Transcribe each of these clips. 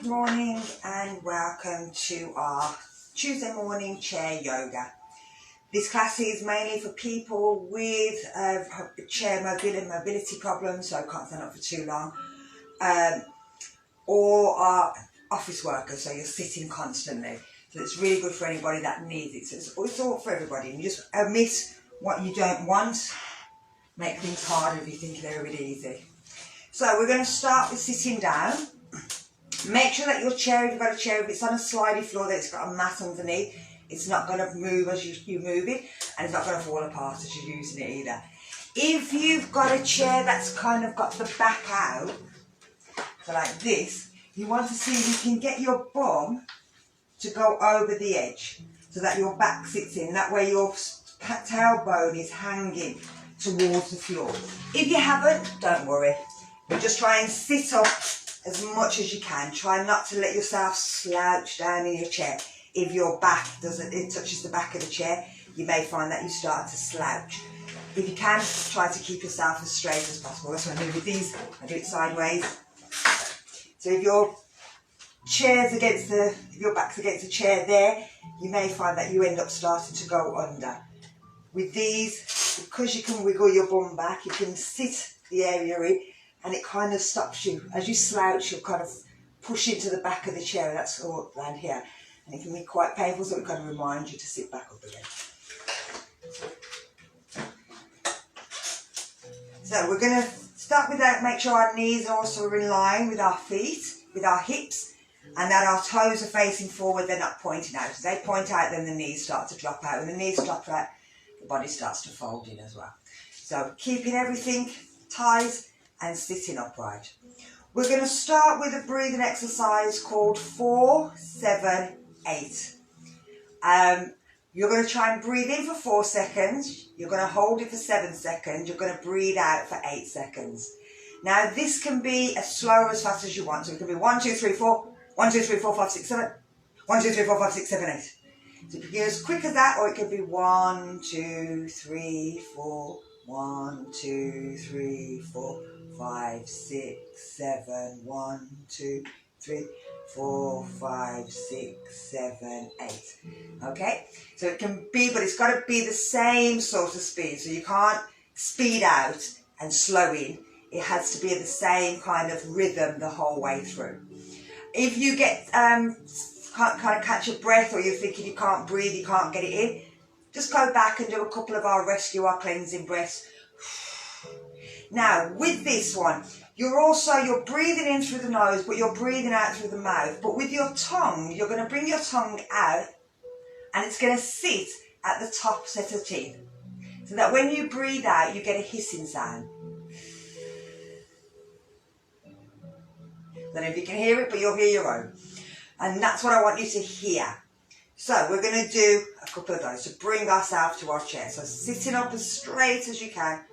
Good morning and welcome to our Tuesday morning chair yoga. This class is mainly for people with chair mobility problems, so can't stand up for too long, or are office workers, so you're sitting constantly. So it's really good for anybody that needs it. So it's all for everybody. And you just omit what you don't want, make things harder if you think they're really easy. So we're going to start with sitting down. Make sure that your chair, if you've got a chair, if it's on a slidey floor, that it's got a mat underneath, it's not going to move as you move it, and it's not going to fall apart as you're using it either. If you've got a chair that's kind of got the back out, so like this, you want to see if you can get your bum to go over the edge, so that your back sits in. That way your tailbone is hanging towards the floor. If you haven't, don't worry. You just try and sit up as much as you can. Try not to let yourself slouch down in your chair. If your back it touches the back of the chair, you may find that you start to slouch. If you can, try to keep yourself as straight as possible. That's what I do with these. I do it sideways. So if your back's against the chair there, you may find that you end up starting to go under. With these, because you can wiggle your bum back, you can sit the area in, and it kind of stops you. As you slouch, you'll kind of push into the back of the chair, and that's all around here. And it can be quite painful, so it kind of reminds you to sit back up again. So we're going to start with that, make sure our knees also are in line with our feet, with our hips, and that our toes are facing forward, they're not pointing out. As they point out, then the knees start to drop out. When the knees drop out, the body starts to fold in as well. So keeping everything tight and sitting upright. We're going to start with a breathing exercise called 4-7-8. You're going to try and breathe in for 4 seconds. You're going to hold it for 7 seconds. You're going to breathe out for 8 seconds. Now this can be as slow or as fast as you want. So it can be 1, 2, 3, 4, 1, 2, 3, 4, 5, 6, 7, 1, 2, 3, 4, 5, 6, 7, 8. So it could be as quick as that, or it could be 1, 2, 3, 4, 1, 2, 3, 4, 5, 6, 7, 1, 2, 3, 4, 5, 6, 7, 8. Okay? So it can be, but it's got to be the same sort of speed. So you can't speed out and slow in. It has to be the same kind of rhythm the whole way through. If you get can't kind of catch your breath, or you're thinking you can't breathe, you can't get it in, just go back and do a couple of our cleansing breaths. Now, with this one, you're breathing in through the nose, but you're breathing out through the mouth. But with your tongue, you're going to bring your tongue out, and it's going to sit at the top set of teeth. So that when you breathe out, you get a hissing sound. I don't know if you can hear it, but you'll hear your own. And that's what I want you to hear. So we're going to do a couple of those to bring ourselves to our chair. So sitting up as straight as you can.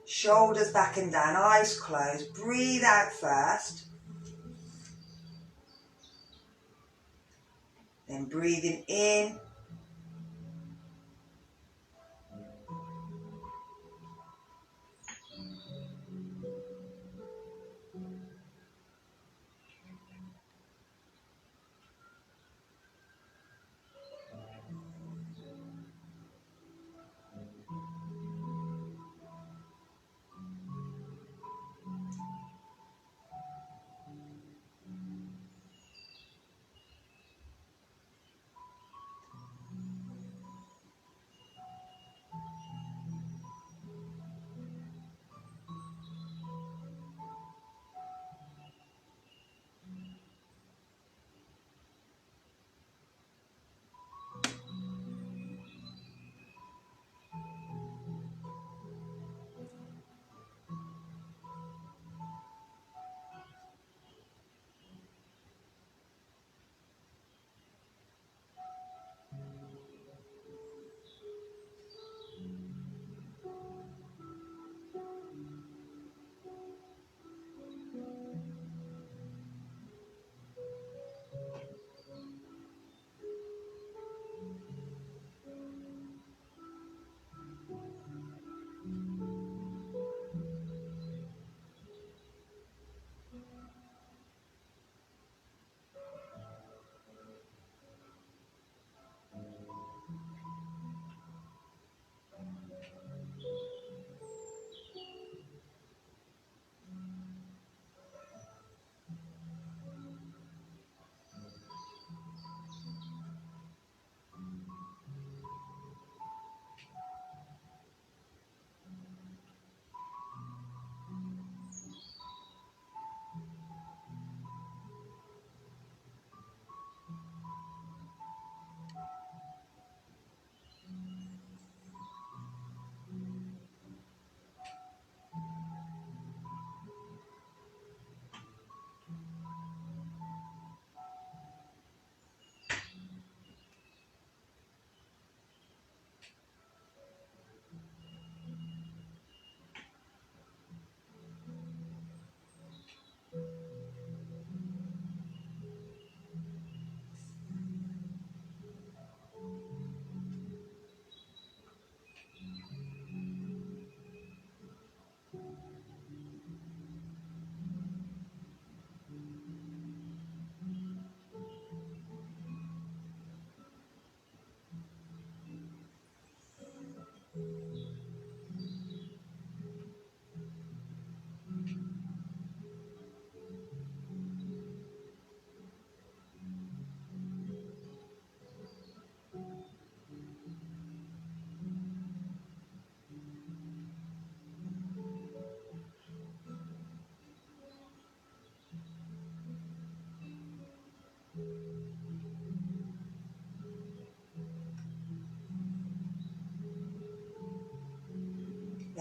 Shoulders back and down, eyes closed. Breathe out first. Then breathing in.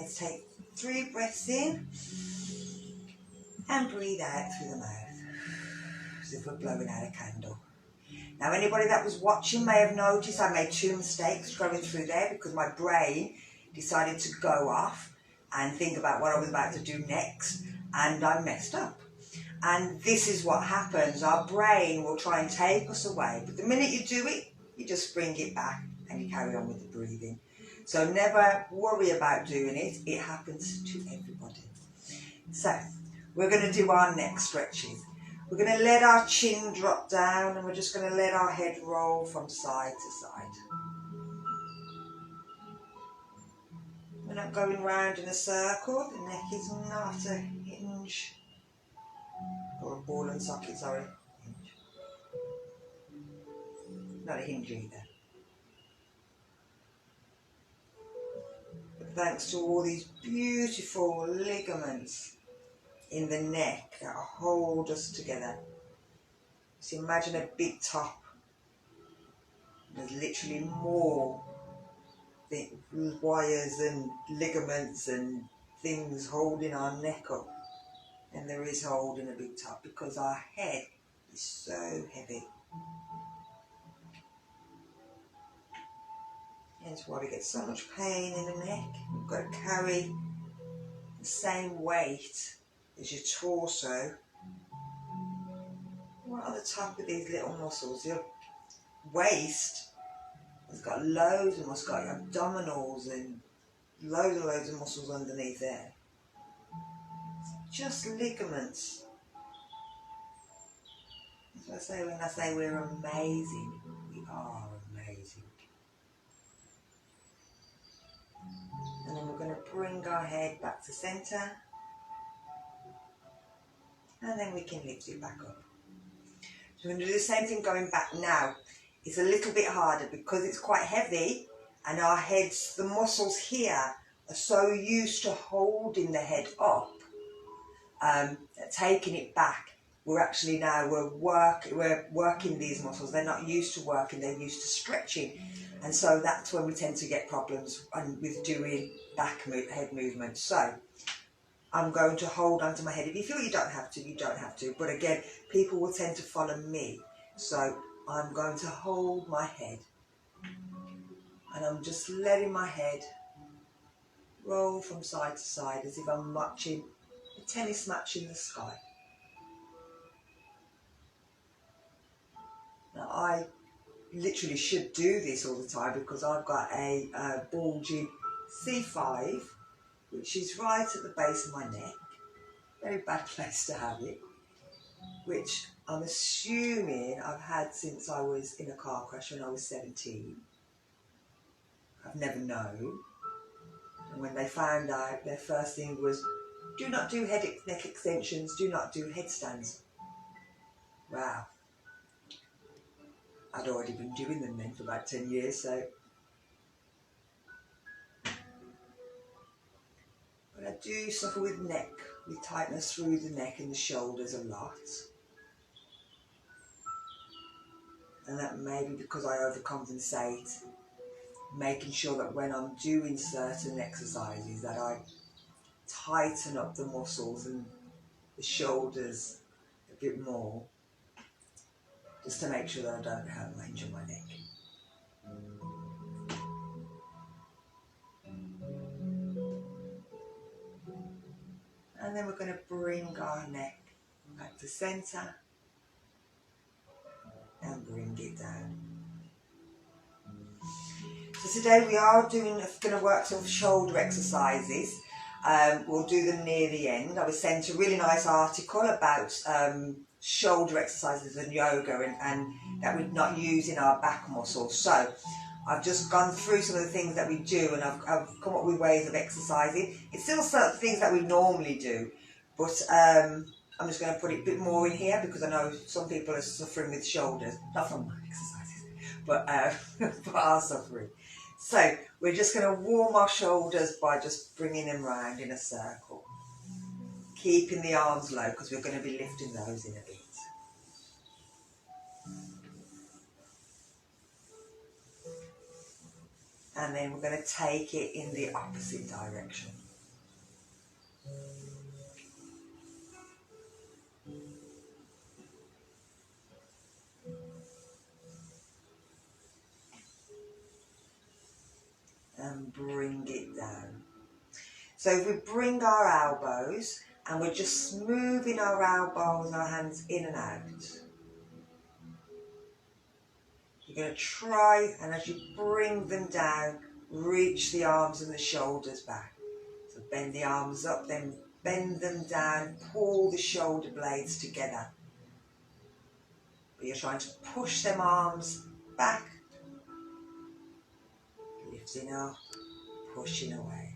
Let's take 3 breaths in and breathe out through the mouth, as if we're blowing out a candle. Now, anybody that was watching may have noticed I made 2 mistakes going through there because my brain decided to go off and think about what I was about to do next, and I messed up. And this is what happens. Our brain will try and take us away, but the minute you do it, you just bring it back and you carry on with the breathing. So never worry about doing it. It happens to everybody. So we're going to do our neck stretches. We're going to let our chin drop down and we're just going to let our head roll from side to side. We're not going round in a circle. The neck is not a hinge. Or a ball and socket, sorry. Hinge. Not a hinge either. But thanks to all these beautiful ligaments in the neck that hold us together. So imagine a big top. There's literally more wires and ligaments and things holding our neck up than there is holding a big top, because our head is so heavy. Hence why we get so much pain in the neck. We've got to carry the same weight as your torso. Right on the top of these little muscles. Your waist has got loads of muscles, it's got your abdominals and loads of muscles underneath there. It's just ligaments. That's what I say when I say we're amazing. We are amazing. And then we're going to bring our head back to centre. And then we can lift it back up. So we're going to do the same thing going back now. It's a little bit harder because it's quite heavy and our heads, the muscles here are so used to holding the head up, taking it back. We're actually now, we're working these muscles. They're not used to working, they're used to stretching. And so that's when we tend to get problems with doing head movements. So I'm going to hold onto my head. If you feel you don't have to, you don't have to. But again, people will tend to follow me. So I'm going to hold my head. And I'm just letting my head roll from side to side as if I'm matching a tennis match in the sky. Now I literally should do this all the time because I've got a bulging C5, which is right at the base of my neck. Very bad place to have it, which I'm assuming I've had since I was in a car crash when I was 17. I've never known. And when they found out, their first thing was, do not do neck extensions, do not do headstands. Wow. I'd already been doing them then for about 10 years, so. But I do suffer with tightness through the neck and the shoulders a lot. And that may be because I overcompensate, making sure that when I'm doing certain exercises that I tighten up the muscles and the shoulders a bit more, just to make sure that I don't hurt my injure my neck. And then we're going to bring our neck back to centre and bring it down. So today we are going to work some shoulder exercises. We'll do them near the end. I was sent a really nice article about shoulder exercises and yoga and that we're not using our back muscles. So I've just gone through some of the things that we do and I've come up with ways of exercising. It's still certain things that we normally do, but I'm just going to put it a bit more in here because I know some people are suffering with shoulders, not from my exercises, but are suffering. So we're just going to warm our shoulders by just bringing them round in a circle, keeping the arms low because we're going to be lifting those in a bit. And then we're going to take it in the opposite direction. and bring it down. So if we bring our elbows and we're just moving our elbows and our hands in and out. You're going to try, and as you bring them down, reach the arms and the shoulders back. So bend the arms up, then bend them down, pull the shoulder blades together. But you're trying to push them arms back, lifting up, pushing away.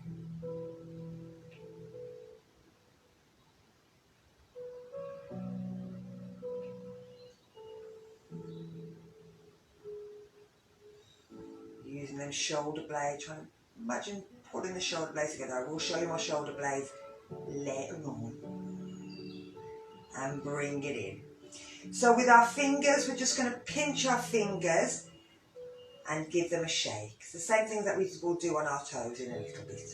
Using them shoulder blades, trying to imagine pulling the shoulder blades together. I will show you my shoulder blades later on. And bring it in. So with our fingers, we're just going to pinch our fingers and give them a shake. It's the same thing that we will do on our toes in a little bit.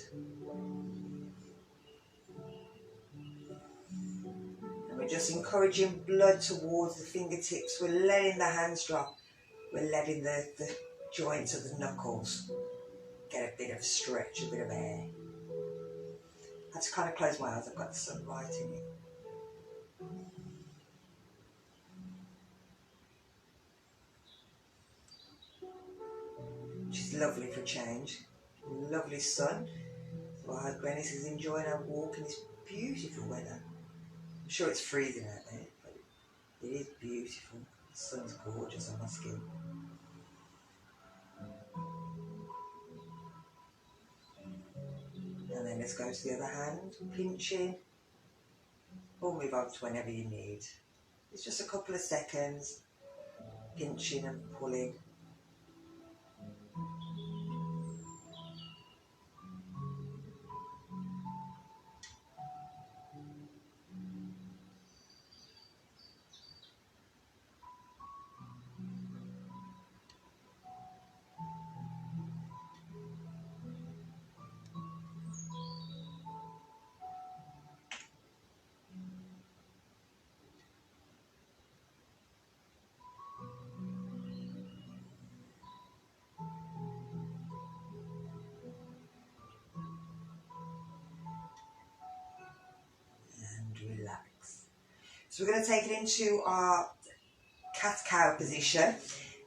And we're just encouraging blood towards the fingertips. We're letting the hands drop. We're letting the joints of the knuckles get a bit of stretch, a bit of air. I have to kind of close my eyes, I've got the sunlight in it. Which is lovely for change. Lovely sun. While Glenys is enjoying her walk in this beautiful weather. I'm sure it's freezing out there, but it is beautiful. The sun's gorgeous on my skin. And then let's go to the other hand, pinching, or move on to whenever you need. It's just a couple of seconds, pinching and pulling. Relax. So we're going to take it into our cat-cow position.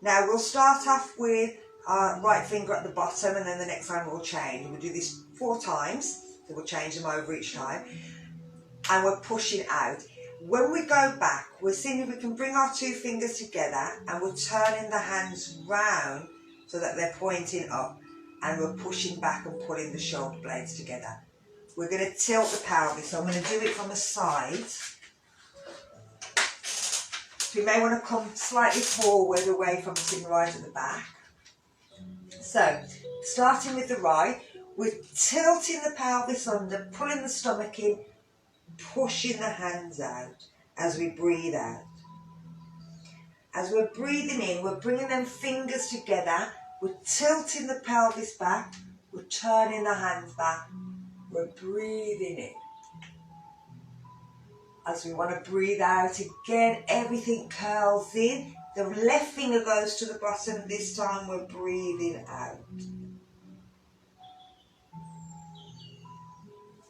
Now we'll start off with our right finger at the bottom, and then the next time we'll change. We'll do this 4 times, so we'll change them over each time. And we're pushing out. When we go back, we're seeing if we can bring our 2 fingers together, and we're turning the hands round so that they're pointing up, and we're pushing back and pulling the shoulder blades together. We're going to tilt the pelvis, so I'm going to do it from the side. So you may want to come slightly forward away from sitting right at the back. So, starting with the right, we're tilting the pelvis under, pulling the stomach in, pushing the hands out as we breathe out. As we're breathing in, we're bringing them fingers together, we're tilting the pelvis back, we're turning the hands back. We're breathing in. As we want to breathe out again, everything curls in. The left finger goes to the bottom. This time we're breathing out.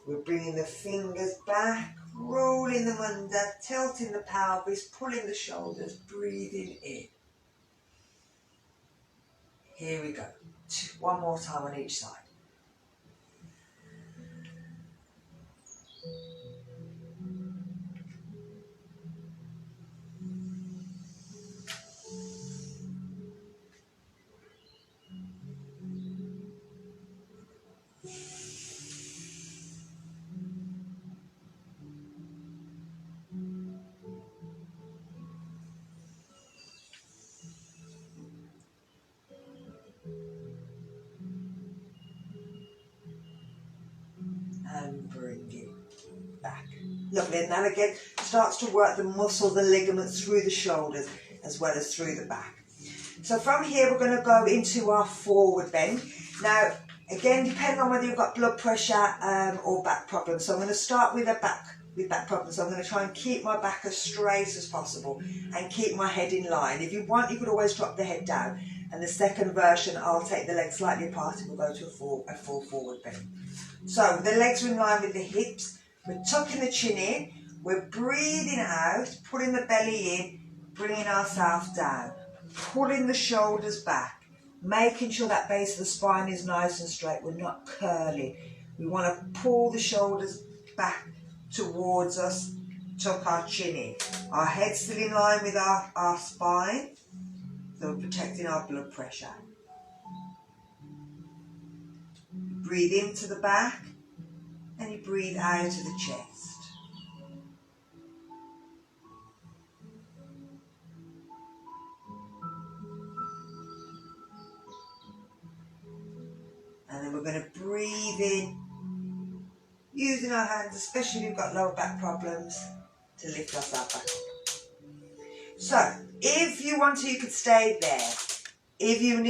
We're bringing the fingers back, rolling them under, tilting the pelvis, pulling the shoulders, breathing in. Here we go. 1 more time on each side. And bring it back. Lovely. And then again, starts to work the muscle, the ligaments through the shoulders as well as through the back. So from here, we're going to go into our forward bend. Now, again, depending on whether you've got blood pressure or back problems. So I'm going to start with back problems. So I'm going to try and keep my back as straight as possible and keep my head in line. If you want, you could always drop the head down. And the second version, I'll take the legs slightly apart and we'll go to a full forward bend. So the legs are in line with the hips. We're tucking the chin in. We're breathing out, pulling the belly in, bringing ourselves down. Pulling the shoulders back. Making sure that base of the spine is nice and straight. We're not curling. We want to pull the shoulders back towards us. Tuck our chin in. Our head's still in line with our spine. So we're protecting our blood pressure. Breathe into the back and you breathe out to the chest. And then we're going to breathe in, using our hands, especially if you've got lower back problems, to lift ourselves back up. So, if you want to, you could stay there. If you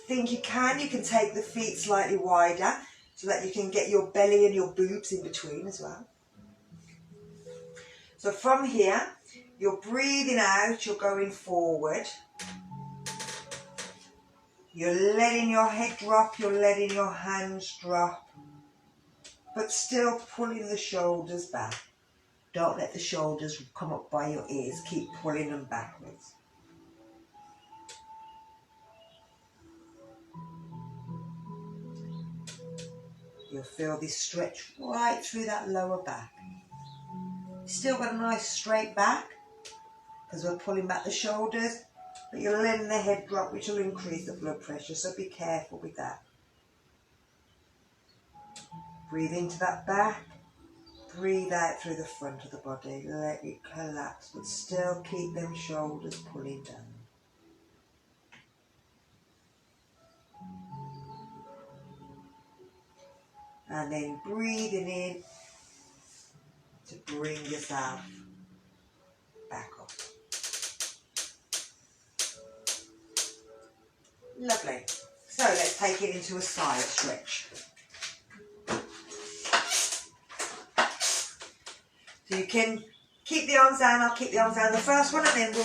think you can take the feet slightly wider so that you can get your belly and your boobs in between as well. So from here, you're breathing out, you're going forward. You're letting your head drop, you're letting your hands drop, but still pulling the shoulders back. Don't let the shoulders come up by your ears, keep pulling them backwards. You'll feel this stretch right through that lower back. Still got a nice straight back because we're pulling back the shoulders, but you're letting the head drop, which will increase the blood pressure, so be careful with that. Breathe into that back, breathe out through the front of the body, let it collapse, but still keep them shoulders pulling down. And then breathing in to bring yourself back up. Lovely. So let's take it into a side stretch. So you can keep the arms down, I'll keep the arms down the first one, and then we'll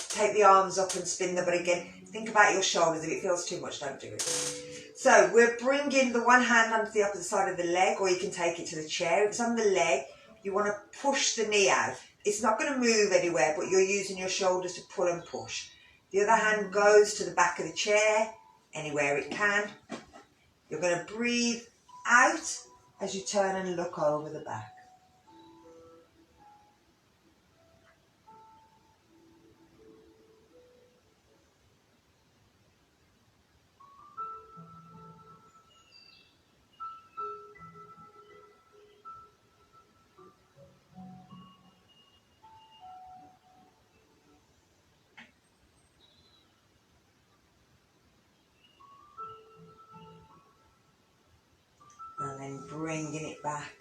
take the arms up and spin them. But again, think about your shoulders. If it feels too much, don't do it. So we're bringing the one hand onto the opposite side of the leg, or you can take it to the chair. If it's on the leg, you want to push the knee out. It's not going to move anywhere, but you're using your shoulders to pull and push. The other hand goes to the back of the chair, anywhere it can. You're going to breathe out as you turn and look over the back. And then bringing it back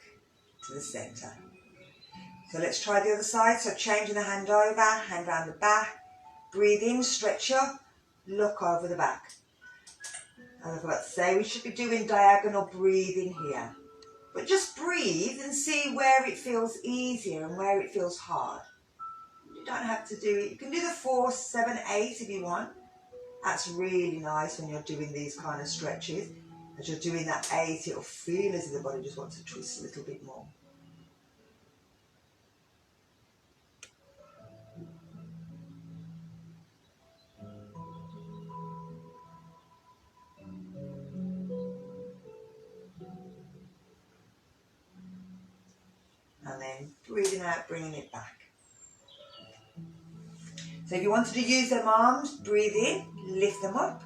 to the centre. So let's try the other side. So changing the hand over, hand round the back. Breathe in, stretch up, look over the back. And I forgot to say, we should be doing diagonal breathing here. But just breathe and see where it feels easier and where it feels hard. You don't have to do it. You can do the 4, 7, 8 if you want. That's really nice when you're doing these kind of stretches. As you're doing that 8, it'll feel as if the body just wants to twist a little bit more. And then breathing out, bringing it back. So if you wanted to use them arms, breathe in, lift them up.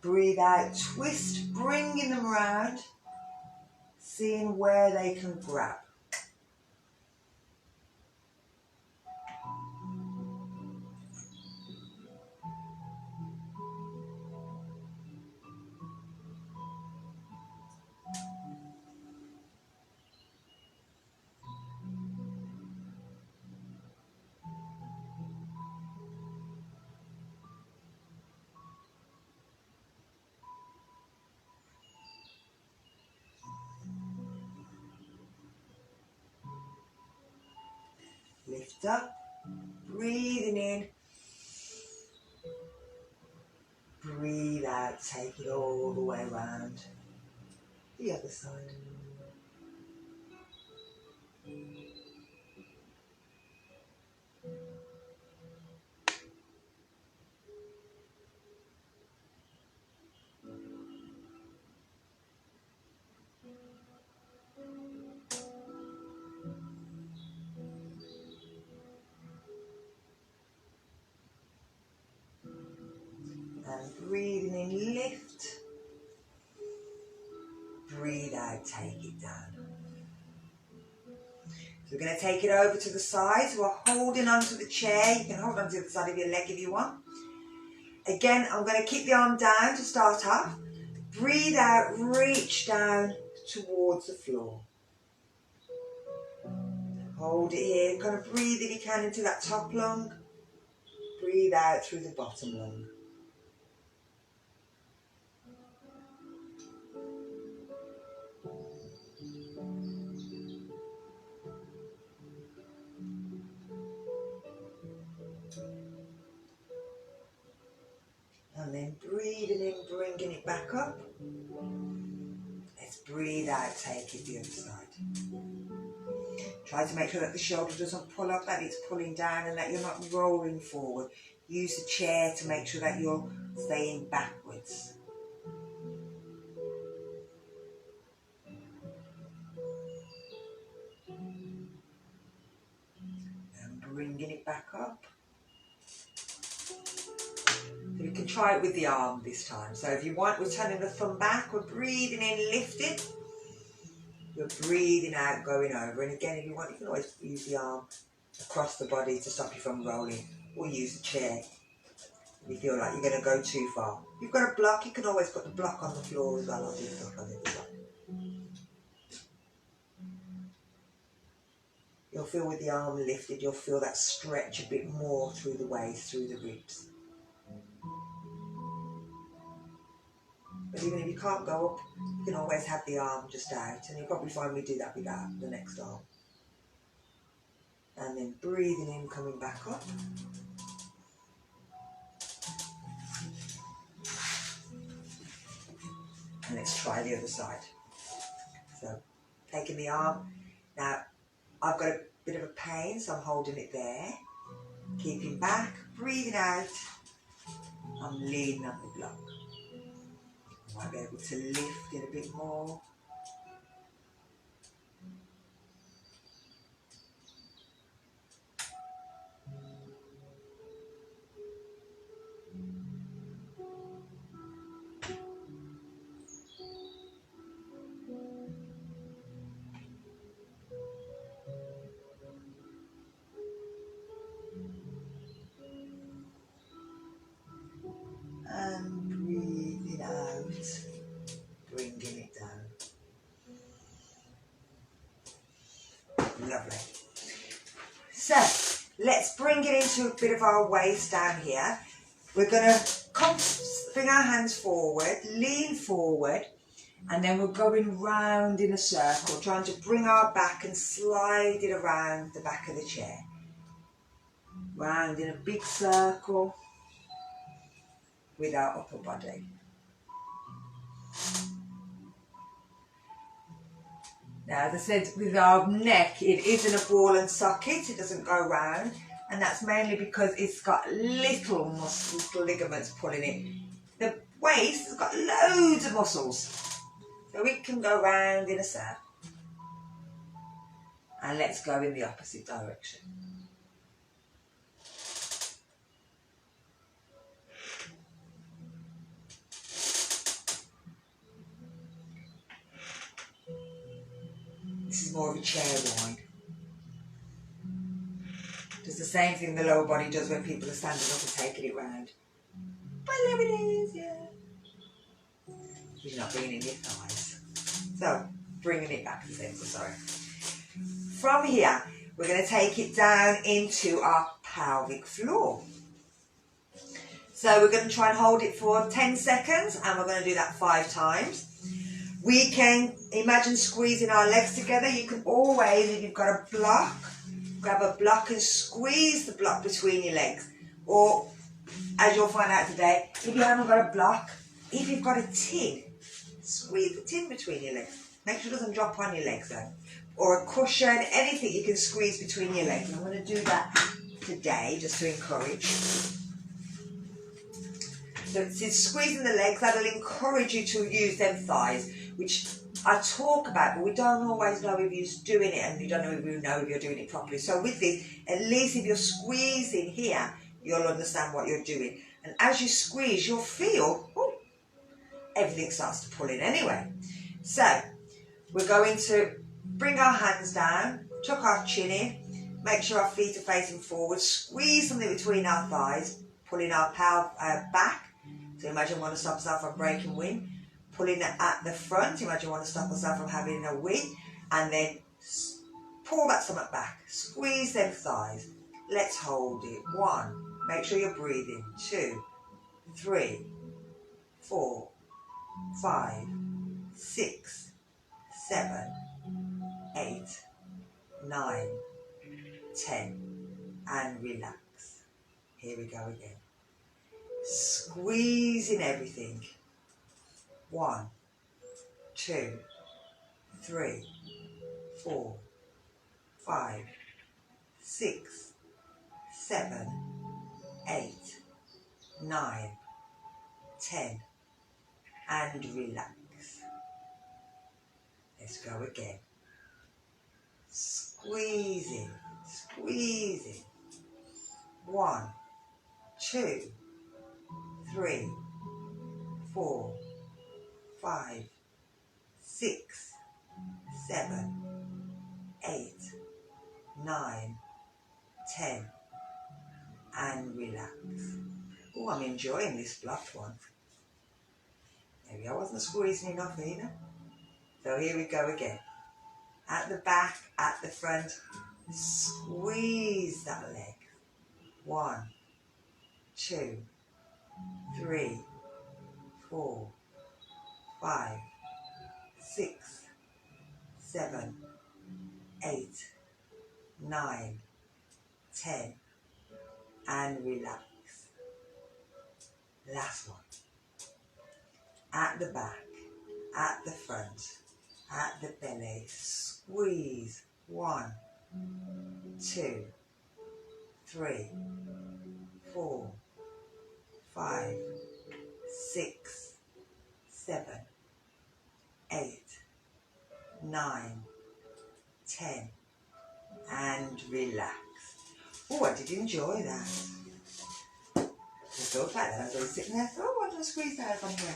Breathe out, twist, bringing them around, seeing where they can grab. Lift up, breathing in, breathe out, take it all the way around the other side. And breathing in, lift. Breathe out, take it down. So we're going to take it over to the side. So we're holding onto the chair. You can hold onto the other side of your leg if you want. Again, I'm going to keep the arm down to start off. Breathe out, reach down towards the floor. Hold it here. Kind of breathe if you can into that top lung. Breathe out through the bottom lung. And then breathing in, bringing it back up. Let's breathe out, take it the other side. Try to make sure that the shoulder doesn't pull up, that it's pulling down, and that you're not rolling forward. Use the chair to make sure that you're staying backwards. And bringing it back up. So we can try it with the arm this time. So if you want, we're turning the thumb back, we're breathing in, lifting. You're breathing out, going over. And again, if you want, you can always use the arm across the body to stop you from rolling, or use the chair if you feel like you're going to go too far. If you've got a block, you can always put the block on the floor as well. I'll do the block on the other side. You'll feel with the arm lifted, you'll feel that stretch a bit more through the waist, through the ribs. But even if you can't go up, you can always have the arm just out, and you'll probably find we do that with the next arm. And then breathing in, coming back up. And let's try the other side. So, taking the arm. Now, I've got a bit of a pain, so I'm holding it there. Keeping back, breathing out. I'm leaning on the block. I might be able to lift it a bit more. And breathing out, bringing it down. Lovely. So, let's bring it into a bit of our waist down here. We're going to bring our hands forward, lean forward, and then we're going round in a circle, trying to bring our back and slide it around the back of the chair. Round in a big circle with our upper body. Now, as I said, with our neck, it isn't a ball and socket, it doesn't go round, and that's mainly because it's got little muscles, ligaments pulling it. The waist has got loads of muscles, so it can go round in a circle. And let's go in the opposite direction. This is more of a chair wind. Does the same thing the lower body does when people are standing up and taking it round. But there it is, yeah. You're not bringing in your thighs. So, bringing it back to the centre, sorry. From here, we're going to take it down into our pelvic floor. So we're going to try and hold it for 10 seconds, and we're going to do that 5 times. We can imagine squeezing our legs together. You can always, if you've got a block, grab a block and squeeze the block between your legs. Or as you'll find out today, if you haven't got a block, if you've got a tin, squeeze the tin between your legs. Make sure it doesn't drop on your legs though. Or a cushion, anything you can squeeze between your legs. I'm going to do that today just to encourage. So it's squeezing the legs, that'll encourage you to use them thighs, which I talk about, but we don't always know if you're doing it, and you don't know if you're doing it properly. So with this, at least if you're squeezing here, you'll understand what you're doing. And as you squeeze, you'll feel, ooh, everything starts to pull in anyway. So we're going to bring our hands down, tuck our chin in, make sure our feet are facing forward, squeeze something between our thighs, pulling our power back. So imagine we want to stop ourselves from breaking wind. Pulling it at the front, imagine we want to stop ourselves from having a wee. And then pull that stomach back, squeeze them thighs. Let's hold it. 1, make sure you're breathing. 2, 3, 4, 5, 6, 7, 8, 9, 10, and relax. Here we go again. Squeezing everything. 1, 2, 3, 4, 5, 6, 7, 8, 9, 10, and relax. Let's go again. Squeezing, squeezing. 1, 2, 3, 4, 5, 6, 7, 8, 9, 10, and relax. Oh, I'm enjoying this blocked one. Maybe I wasn't squeezing enough either. So here we go again. At the back, at the front, squeeze that leg. 1, 2, 3, 4, 5, 6, 7, 8, 9, 10, and relax. Last one. At the back, at the front, at the belly, squeeze. 1, 2, 3, 4, 5, 6, 7, 8, 9, 10, and relax. Oh, I did enjoy that. I thought about that. I was sitting there, oh, why don't I squeeze that from here?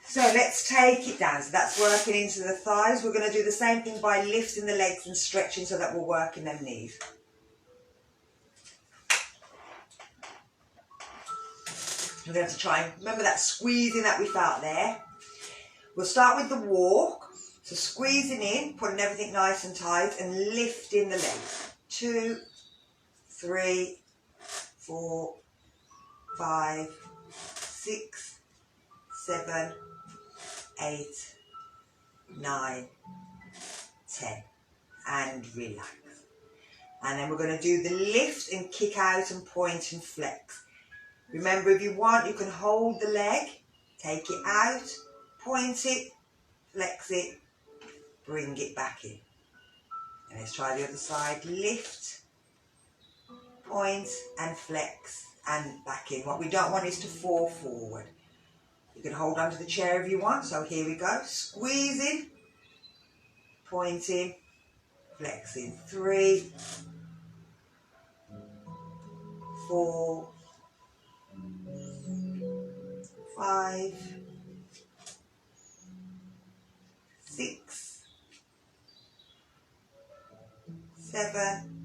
So let's take it down. So that's working into the thighs. We're going to do the same thing by lifting the legs and stretching so that we're working them knees. We're going to have to try and remember that squeezing that we felt there. We'll start with the walk. So squeezing in, putting everything nice and tight and lifting the legs. 2, 3, 4, 5, 6, 7, 8, 9, 10, and relax. And then we're going to do the lift and kick out and point and flex. Remember, if you want, you can hold the leg, take it out, point it, flex it, bring it back in. And let's try the other side. Lift, point and flex and back in. What we don't want is to fall forward. You can hold onto the chair if you want. So here we go. Squeezing, pointing, flexing. 3, 4, 5, 6, 7,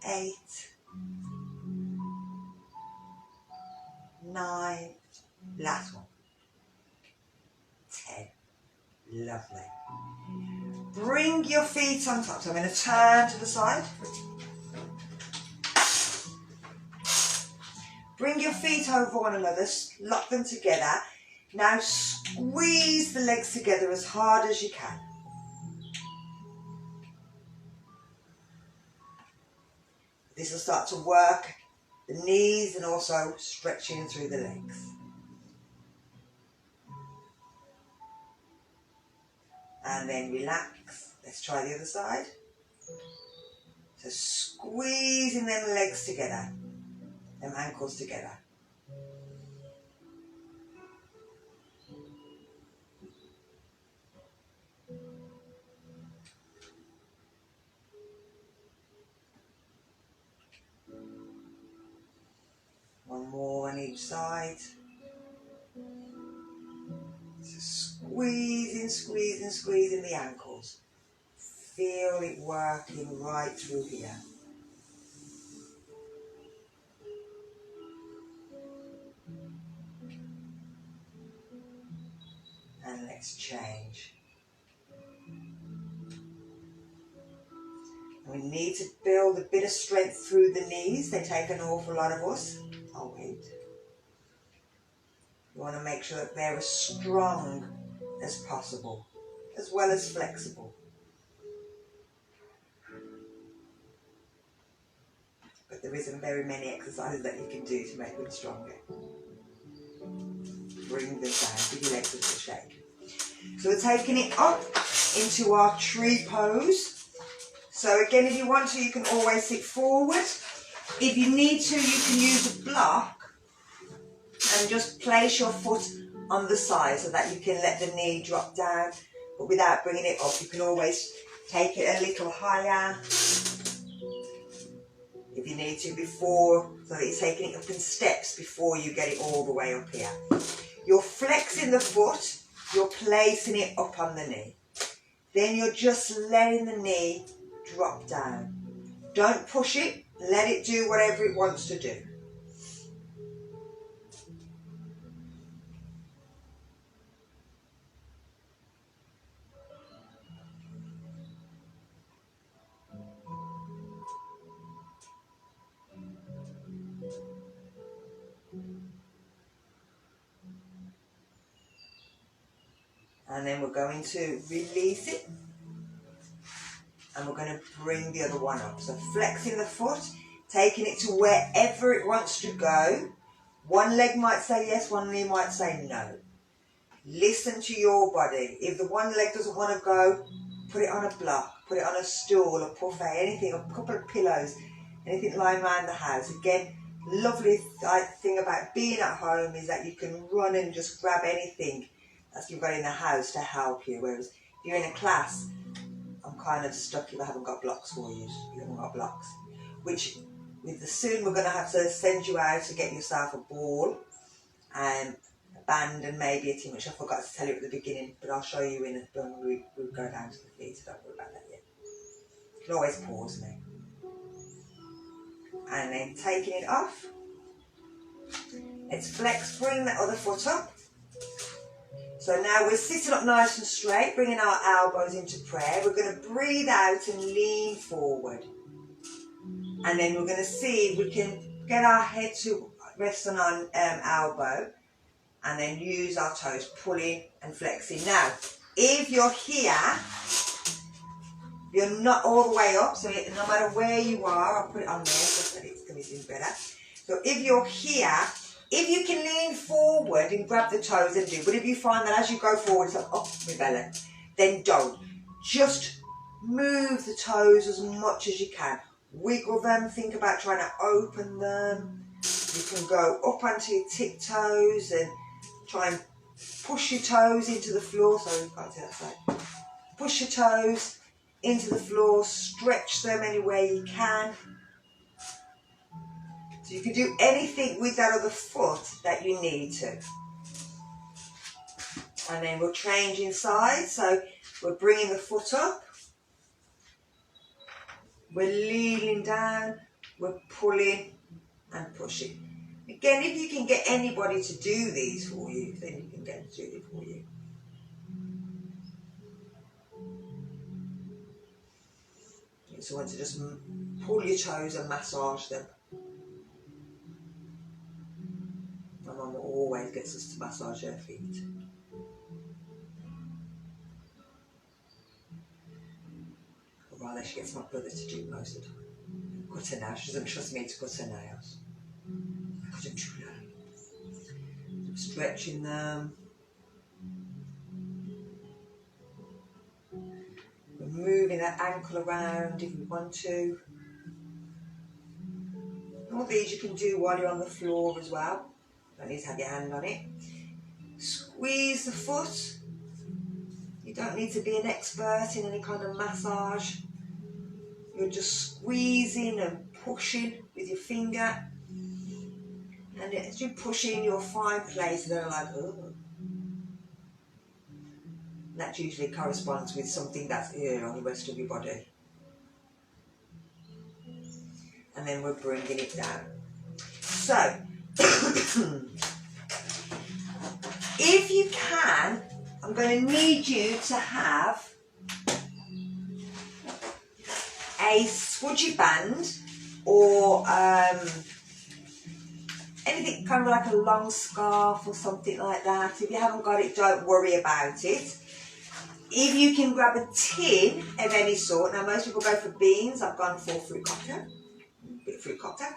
8, 9, last one, 10. Lovely. Bring your feet on top. So I'm going to turn to the side. Bring your feet over one another, lock them together. Now squeeze the legs together as hard as you can. This will start to work the knees and also stretching through the legs. And then relax. Let's try the other side. So squeezing them legs together, them ankles together. One more on each side. So squeezing, squeezing, squeezing the ankles. Feel it working right through here. And let's change. And we need to build a bit of strength through the knees. They take an awful lot of us. Oh, wait. You want to make sure that they're as strong as possible, as well as flexible. But there isn't very many exercises that you can do to make them stronger. Bring them down, give your legs a little shake. So we're taking it up into our tree pose. So again, if you want to, you can always sit forward. If you need to, you can use a block and just place your foot on the side so that you can let the knee drop down, but without bringing it up. You can always take it a little higher if you need to before, so that you're taking it up in steps before you get it all the way up here. You're flexing the foot, you're placing it up on the knee. Then you're just letting the knee drop down. Don't push it, let it do whatever it wants to do. And then we're going to release it. And we're going to bring the other one up. So flexing the foot, taking it to wherever it wants to go. One leg might say yes, one knee might say no. Listen to your body. If the one leg doesn't want to go, put it on a block, put it on a stool, a buffet, anything, a couple of pillows, anything lying around the house. Again, lovely thing about being at home is that you can run and just grab anything that you've got in the house to help you. Whereas if you're in a class, I'm kind of stuck if I haven't got blocks for you. You haven't got blocks. Which, soon we're going to have to send you out to get yourself a ball and a band and maybe a team, which I forgot to tell you at the beginning, but I'll show you when we go down to the feet, so don't worry about that yet. You can always pause me. And then taking it off. Let's flex, bring that other foot up. So now we're sitting up nice and straight, bringing our elbows into prayer. We're going to breathe out and lean forward. And then we're going to see if we can get our head to rest on our elbow and then use our toes, pulling and flexing. Now, if you're here, you're not all the way up, so no matter where you are, I'll put it on there so that it's going to be better. So if you're here, if you can lean forward and grab the toes and do, but if you find that as you go forward, it's like, oh, my belly, then don't. Just move the toes as much as you can. Wiggle them, think about trying to open them. You can go up onto your tiptoes and try and push your toes into the floor. Sorry, you can't see that side. Push your toes into the floor, stretch them anywhere you can. So you can do anything with that other foot that you need to. And then we'll change inside. So we're bringing the foot up. We're leaning down. We're pulling and pushing. Again, if you can get anybody to do these for you, then you can get them to do it for you. So want to just pull your toes and massage them. My mum always gets us to massage her feet. Or rather, she gets my brother to do it most of the time. cut her nails. She doesn't trust me to cut her nails. I cut them too low. I'm stretching them. We're moving that ankle around if we want to. All these you can do while you're on the floor as well. Don't need to have your hand on it. Squeeze the foot. You don't need to be an expert in any kind of massage. You're just squeezing and pushing with your finger. And as you push in, you'll find places that are like, oh. That usually corresponds with something that's here on the rest of your body. And then we're bringing it down. So, if you can, I'm going to need you to have a squidgy band or anything kind of like a long scarf or something like that. If you haven't got it, don't worry about it. If you can grab a tin of any sort, now most people go for beans, I've gone for fruit cocktail, bit of fruit cocktail.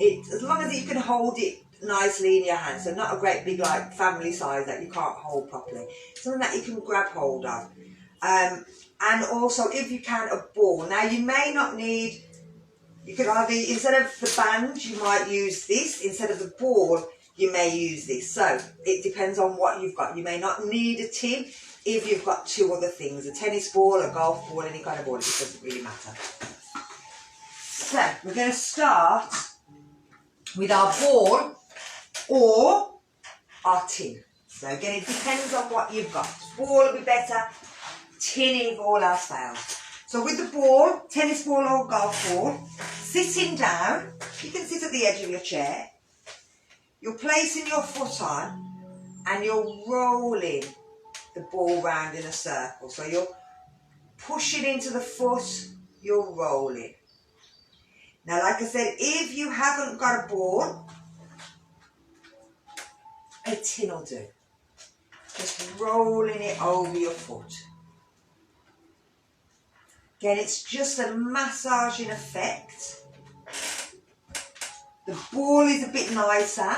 As long as you can hold it nicely in your hand, so not a great big like family size that you can't hold properly, something that you can grab hold of. And also if you can, a ball. Now you may not need, you could either, instead of the band you might use this, instead of the ball you may use this. So it depends on what you've got. You may not need a tin if you've got two other things, a tennis ball, a golf ball, any kind of ball, it doesn't really matter. So we're going to start with our ball or our tin. So again, it depends on what you've got. Ball will be better, tin if all else fails. So with the ball, tennis ball or golf ball, sitting down, you can sit at the edge of your chair. You're placing your foot on and you're rolling the ball round in a circle. So you're pushing into the foot, you're rolling. Now, like I said, if you haven't got a ball, a tin will do. Just rolling it over your foot. Again, it's just a massaging effect. The ball is a bit nicer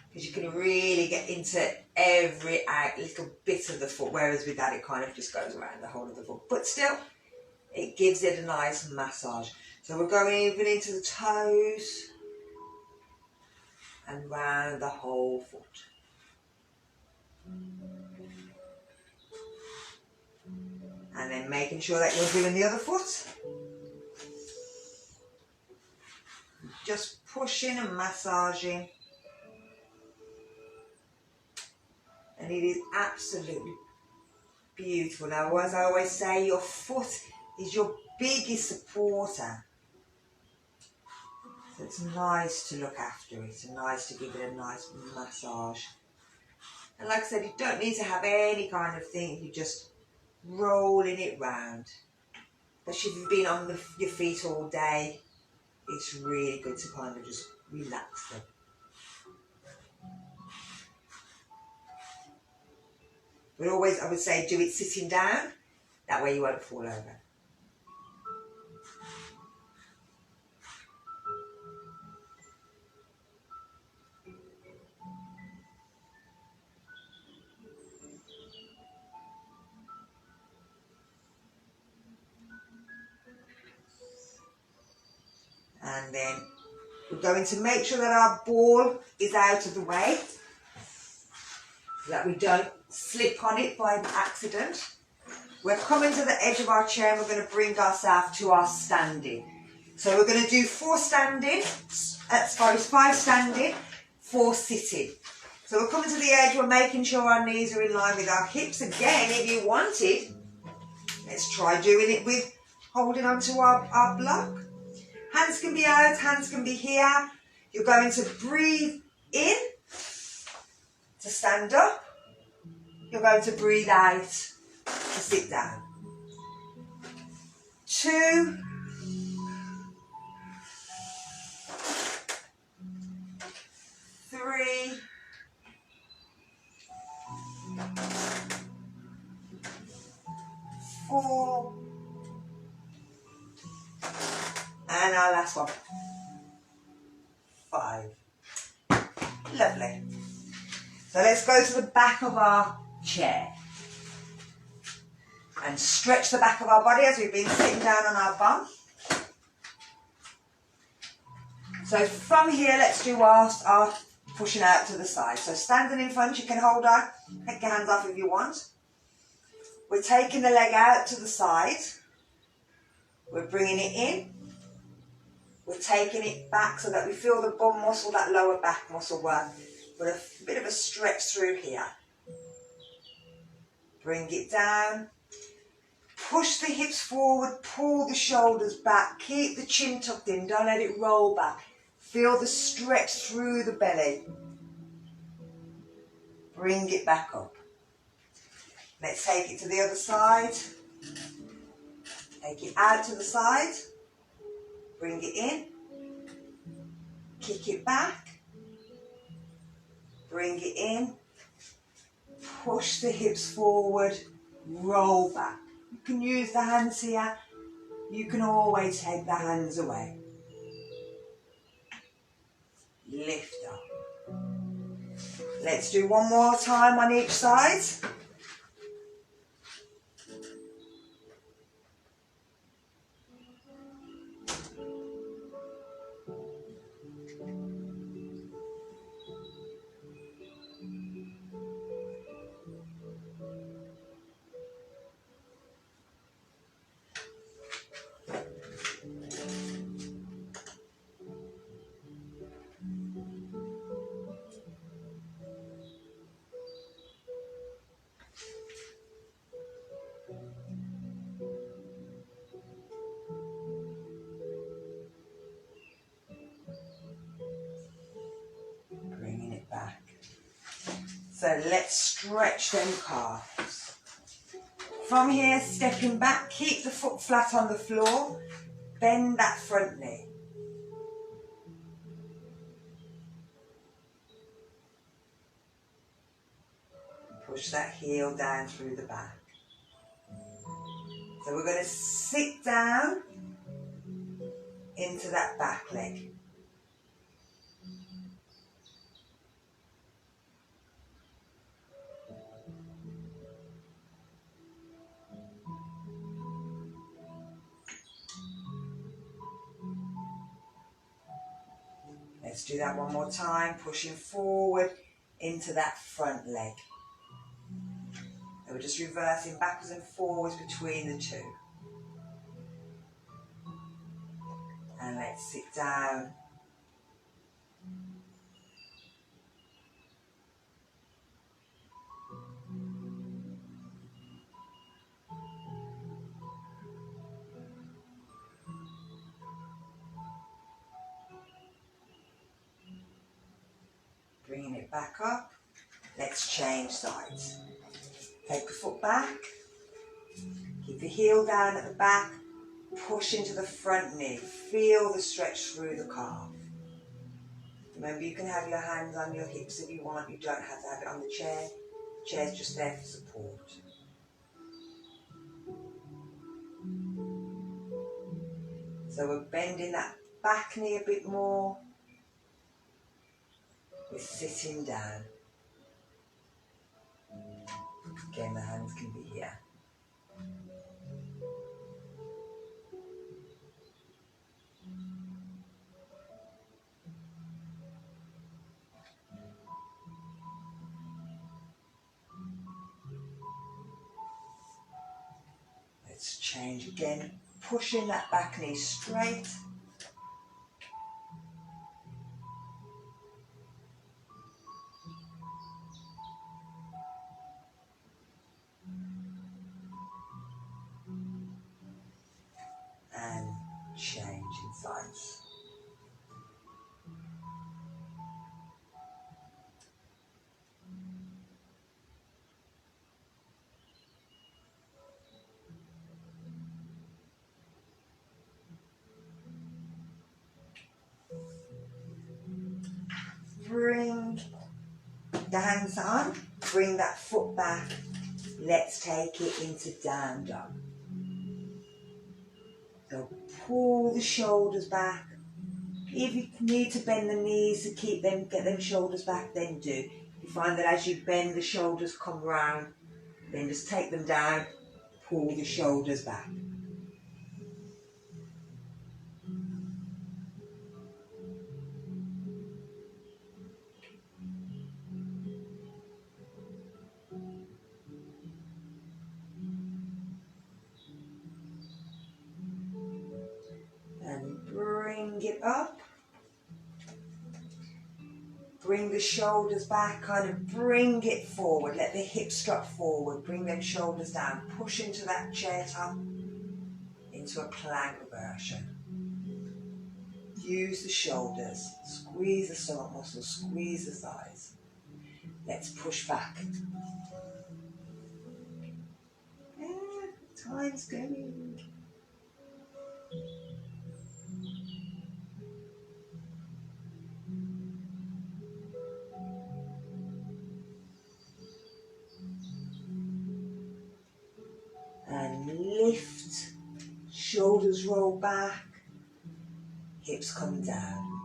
because you can really get into every little bit of the foot, whereas with that it kind of just goes around the whole of the foot. But still, it gives it a nice massage. So we're going even into the toes and round the whole foot. And then making sure that you're doing the other foot. Just pushing and massaging. And it is absolutely beautiful. Now, as I always say, your foot is your biggest supporter. So it's nice to look after it and nice to give it a nice massage. And like I said, you don't need to have any kind of thing. You're just rolling it round. Especially if you've been on your feet all day, it's really good to kind of just relax them. But always, I would say, do it sitting down. That way you won't fall over. And then we're going to make sure that our ball is out of the way, so that we don't slip on it by accident. We're coming to the edge of our chair and we're going to bring ourselves to our standing. So we're going to do 5 standing, 4 sitting. So we're coming to the edge, we're making sure our knees are in line with our hips. Again, if you wanted, let's try doing it with holding onto our block. Hands can be out, hands can be here. You're going to breathe in to stand up. You're going to breathe out to sit down. 2, 3, 4, our last one. 5. Lovely. So let's go to the back of our chair and stretch the back of our body as we've been sitting down on our bum. So from here, let's do our pushing out to the side. So standing in front, you can take your hands off if you want. We're taking the leg out to the side. We're bringing it in. We're taking it back so that we feel the bum muscle, that lower back muscle work. With a bit of a stretch through here. Bring it down. Push the hips forward, pull the shoulders back. Keep the chin tucked in, don't let it roll back. Feel the stretch through the belly. Bring it back up. Let's take it to the other side. Take it out to the side. Bring it in. Kick it back. Bring it in. Push the hips forward. Roll back. You can use the hands here. You can always take the hands away. Lift up. Let's do one more time on each side. So let's stretch them calves. From here, stepping back, keep the foot flat on the floor, bend that front knee. Push that heel down through the back. So we're going to sit down into that back leg. Let's do that one more time, pushing forward into that front leg. And we're just reversing backwards and forwards between the two. And let's sit down. Bringing it back up. Let's change sides. Take the foot back. Keep the heel down at the back. Push into the front knee. Feel the stretch through the calf. Remember, you can have your hands on your hips if you want. You don't have to have it on the chair. The chair's just there for support. So we're bending that back knee a bit more. We're sitting down. Again, the hands can be here. Let's change again, pushing that back knee straight. And change in sides. Bring the hands on, bring that foot back. Let's take it into down dog. So pull the shoulders back. If you need to bend the knees to keep them, get them shoulders back, then do. You find that as you bend, the shoulders come round, then just take them down, pull the shoulders back. And bring it up. Bring the shoulders back, kind of bring it forward. Let the hips drop forward. Bring them shoulders down. Push into that chair top, into a plank version. Use the shoulders. Squeeze the stomach muscles. Squeeze the thighs. Let's push back. Time's going. And lift, shoulders roll back, hips come down.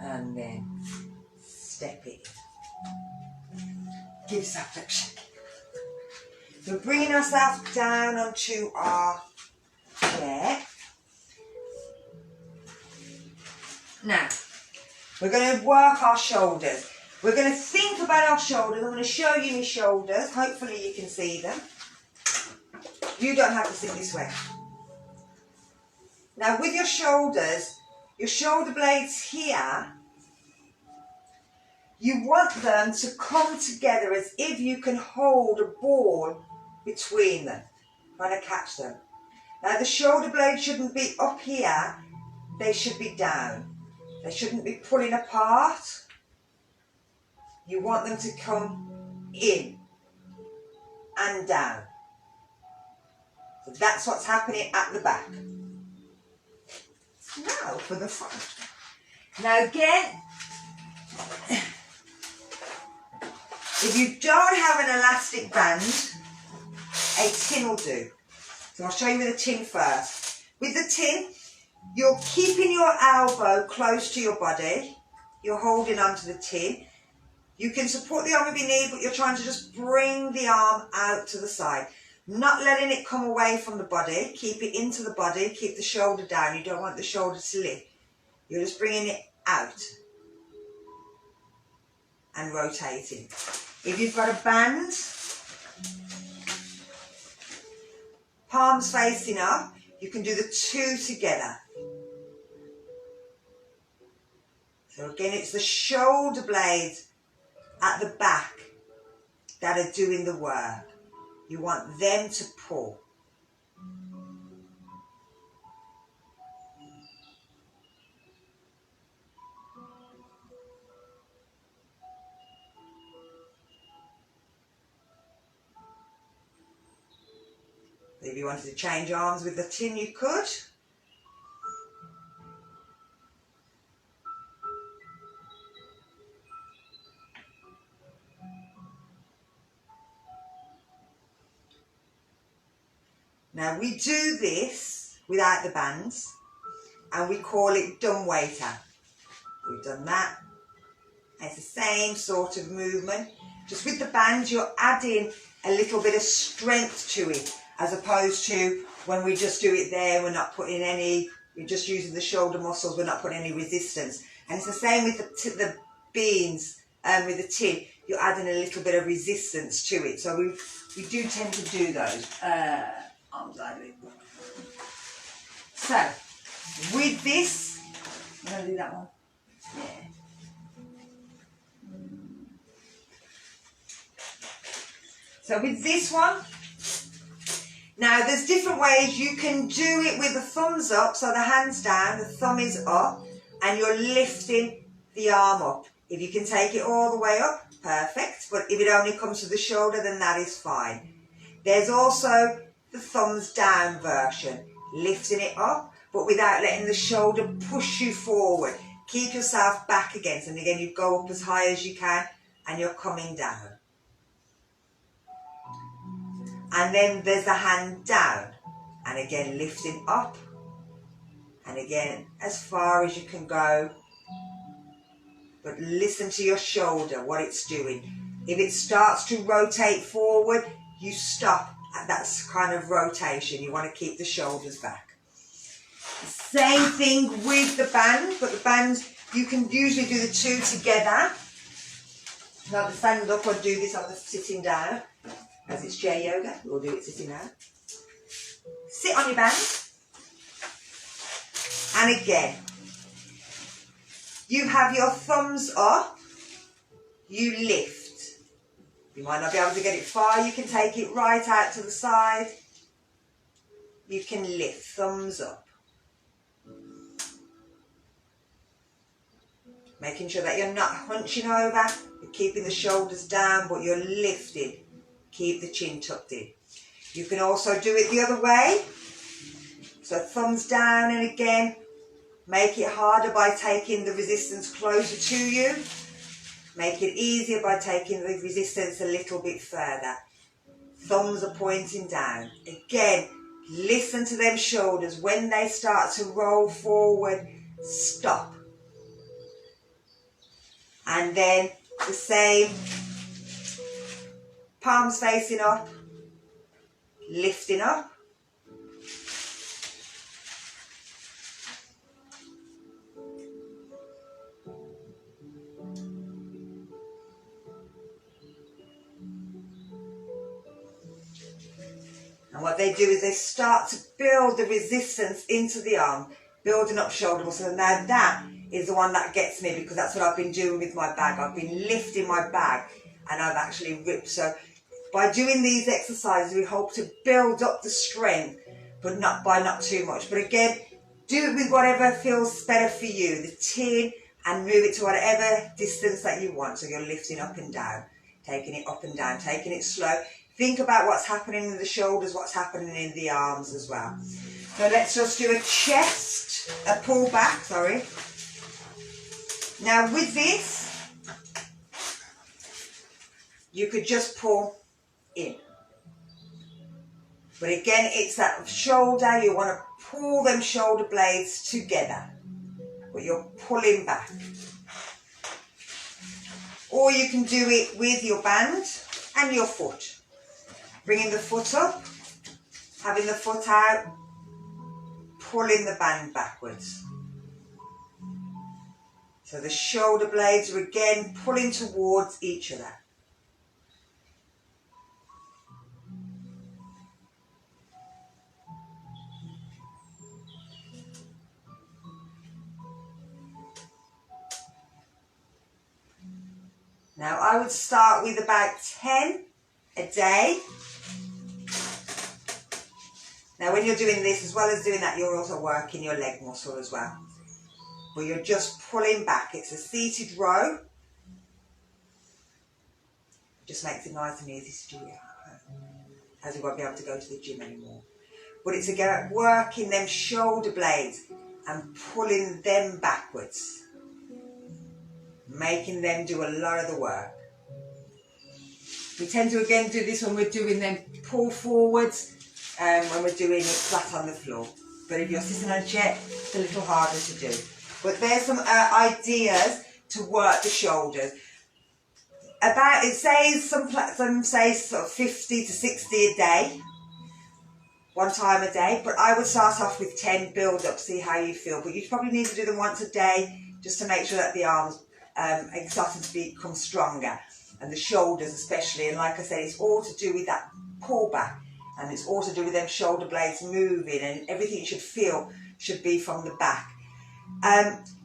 And then step it. Give yourself a shake. So we're bringing ourselves down onto our chair. Now, we're going to work our shoulders. We're going to think about our shoulders. I'm going to show you my shoulders. Hopefully you can see them. You don't have to sit this way. Now with your shoulders, your shoulder blades here, you want them to come together as if you can hold a ball between them, trying to catch them. Now the shoulder blades shouldn't be up here, they should be down. They shouldn't be pulling apart. You want them to come in and down. So that's what's happening at the back. Now for the front. Now again, if you don't have an elastic band, a tin will do. So I'll show you with a tin first. With the tin, you're keeping your elbow close to your body. You're holding onto the tin. You can support the arm with your knee, but you're trying to just bring the arm out to the side. Not letting it come away from the body. Keep it into the body. Keep the shoulder down. You don't want the shoulder to lift. You're just bringing it out and rotating. If you've got a band, palms facing up, you can do the two together. So again, it's the shoulder blades at the back that are doing the work. You want them to pull. If you wanted to change arms with the tin, you could. Now we do this without the bands and we call it dumb waiter. We've done that. It's the same sort of movement. Just with the bands you're adding a little bit of strength to it, as opposed to when we just do it there, we're not putting any, we're just using the shoulder muscles, we're not putting any resistance. And it's the same with the beans and with the tin, you're adding a little bit of resistance to it. So we do tend to do those. Arms out of it. So, with this, I'm going to do that one. Yeah. So with this one, now there's different ways you can do it with the thumbs up, so the hand's down, the thumb is up, and you're lifting the arm up. If you can take it all the way up, perfect, but if it only comes to the shoulder, then that is fine. There's also the thumbs down version, lifting it up, but without letting the shoulder push you forward. Keep yourself back against, and again you go up as high as you can and you're coming down. And then there's the hand down, and again lifting up, and again as far as you can go. But listen to your shoulder, what it's doing. If it starts to rotate forward, you stop at that kind of rotation. You want to keep the shoulders back. Same thing with the band, but the band, you can usually do the two together. Now to stand up or do this on the sitting down, as it's chair yoga. We'll do it sitting down. Sit on your band. And again, you have your thumbs up, you lift. You might not be able to get it far, you can take it right out to the side. You can lift, thumbs up. Making sure that you're not hunching over, you're keeping the shoulders down, but you're lifting. Keep the chin tucked in. You can also do it the other way. So thumbs down, and again, make it harder by taking the resistance closer to you. Make it easier by taking the resistance a little bit further. Thumbs are pointing down. Again, listen to them shoulders. When they start to roll forward, stop. And then the same, palms facing up, lifting up. And what they do is they start to build the resistance into the arm, building up shoulder muscle. And now that is the one that gets me, because that's what I've been doing with my bag. I've been lifting my bag and I've actually ripped. So by doing these exercises, we hope to build up the strength, but not too much. But again, do it with whatever feels better for you, the tin, and move it to whatever distance that you want. So you're lifting up and down, taking it up and down, taking it slow. Think about what's happening in the shoulders, what's happening in the arms as well. So let's just do a chest, a pull back, sorry. Now with this, you could just pull in. But again, it's that shoulder, you want to pull them shoulder blades together, but you're pulling back. Or you can do it with your band and your foot. Bringing the foot up, having the foot out, pulling the band backwards. So the shoulder blades are again pulling towards each other. Now I would start with about 10 a day. Now when you're doing this, as well as doing that, you're also working your leg muscle as well. But you're just pulling back. It's a seated row. It just makes it nice and easy to do it at home, as you won't be able to go to the gym anymore. But it's again working them shoulder blades and pulling them backwards, making them do a lot of the work. We tend to again do this when we're doing them pull forwards, when we're doing it flat on the floor. But if you're sitting on a chair, it's a little harder to do. But there's some ideas to work the shoulders. About, it says, some say sort of 50 to 60 a day, one time a day. But I would start off with 10, build up, see how you feel. But you probably need to do them once a day, just to make sure that the arms are starting to become stronger. And the shoulders especially. And like I said, it's all to do with that pullback. And it's all to do with them shoulder blades moving, and everything should be from the back.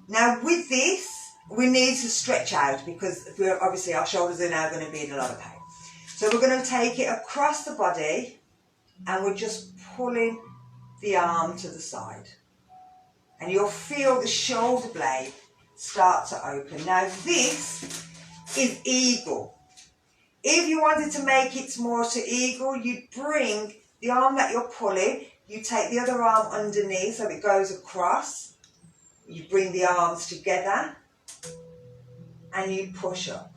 Now with this, we need to stretch out, because obviously our shoulders are now going to be in a lot of pain. So we're going to take it across the body, and we're just pulling the arm to the side. And you'll feel the shoulder blade start to open. Now this is eagle. If you wanted to make it more to eagle, you'd bring the arm that you're pulling, you take the other arm underneath so it goes across, You bring the arms together and you push up.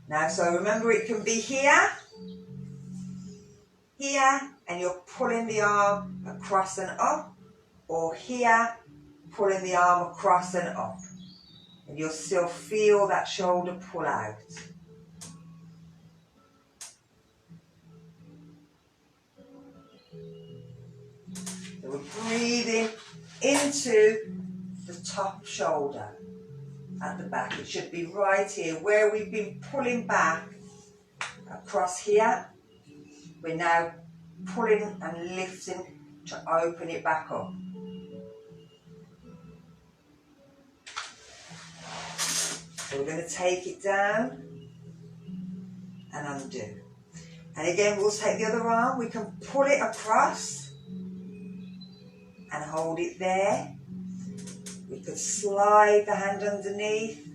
Now, so remember, it can be here, here, and you're pulling the arm across and up, or here, pulling the arm across and up. And you'll still feel that shoulder pull out. So we're breathing into the top shoulder at the back. It should be right here where we've been pulling back across here. We're now pulling and lifting to open it back up. So we're going to take it down and undo. And again, we'll take the other arm. We can pull it across and hold it there. We could slide the hand underneath,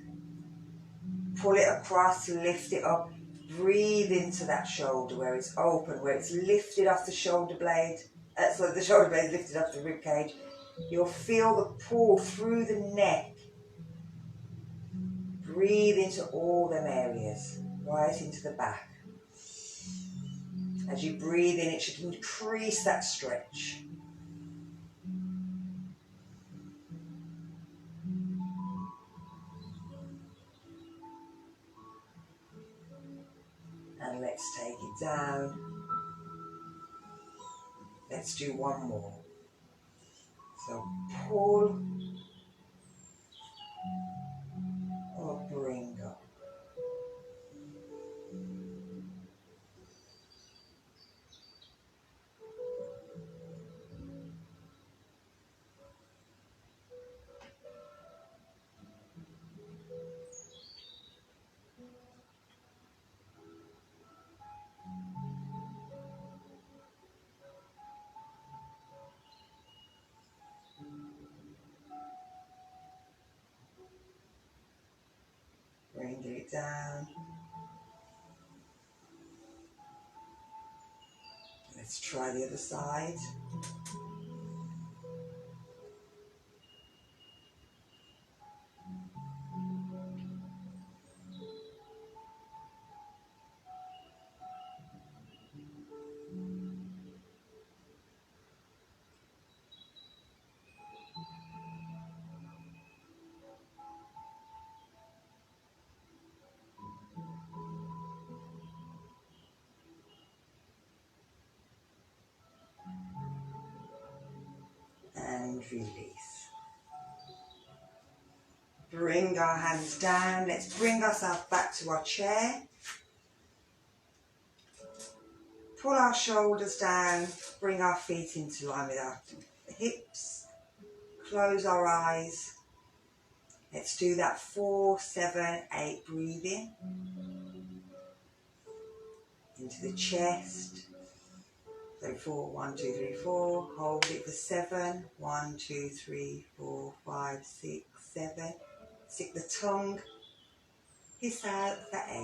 pull it across, lift it up. Breathe into that shoulder where it's open, where it's lifted off the shoulder blade. So the shoulder blade lifted off the rib cage. You'll feel the pull through the neck. Breathe into all them areas, right into the back. As you breathe in, it should increase that stretch. And let's take it down. Let's do one more. So pull or bring up. Bring it down. Let's try the other side. And release. Bring our hands down. Let's bring ourselves back to our chair. Pull our shoulders down. Bring our feet into line with our hips. Close our eyes. Let's do that 4, 7, 8 breathing. Into the chest. So 4, 1, 2, 3, 4. Hold it for 7. 1, 2, 3, 4, 5, 6, 7. Stick the tongue. Hiss out for 8.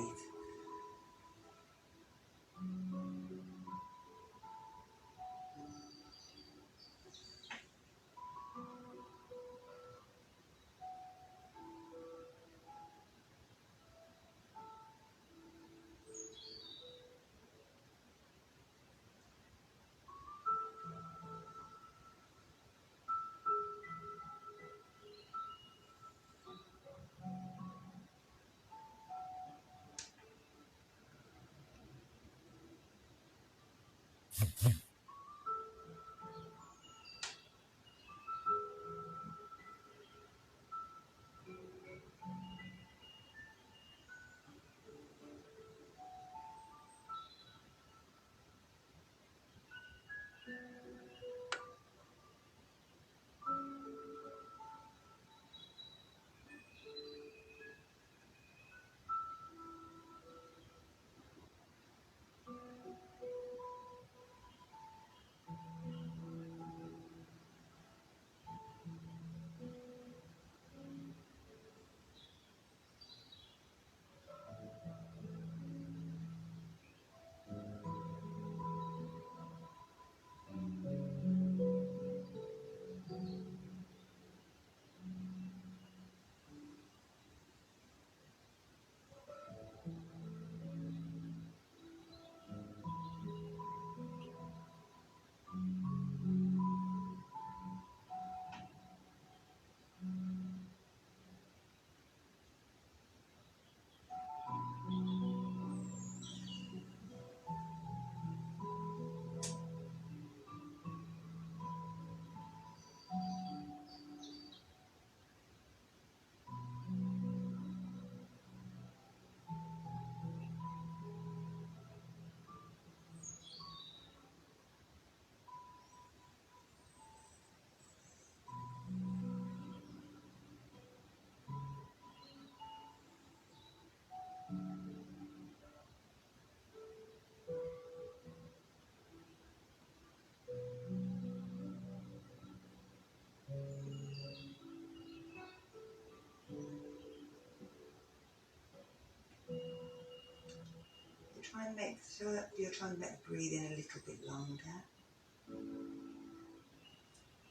So you're trying to make the breathing a little bit longer.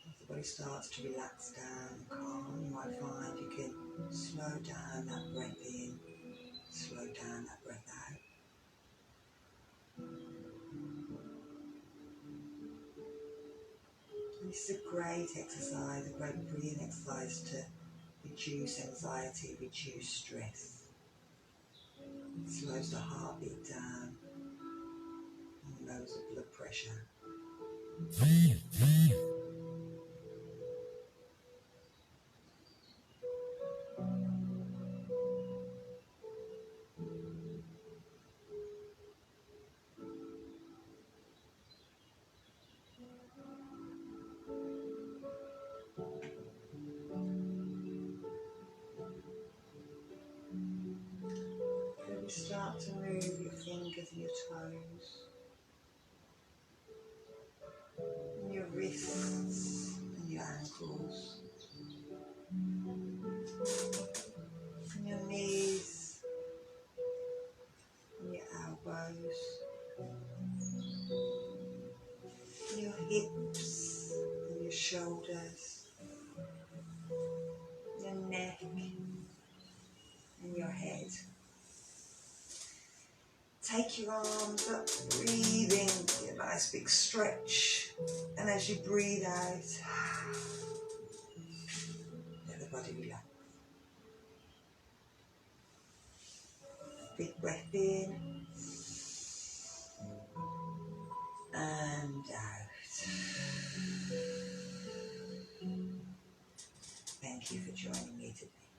As the body starts to relax down and calm, you might find you can slow down that breath in, slow down that breath out. And this is a great exercise, a great breathing exercise to reduce anxiety, reduce stress. It slows the heartbeat down and lowers the blood pressure. Then you start to move your fingers and your toes, and your wrists and your ankles, and your knees and your elbows, and your hips and your shoulders, your neck and your head. Take your arms up, breathing, get a nice big stretch, and as you breathe out, let the body relax. Big breath in and out. Thank you for joining me today.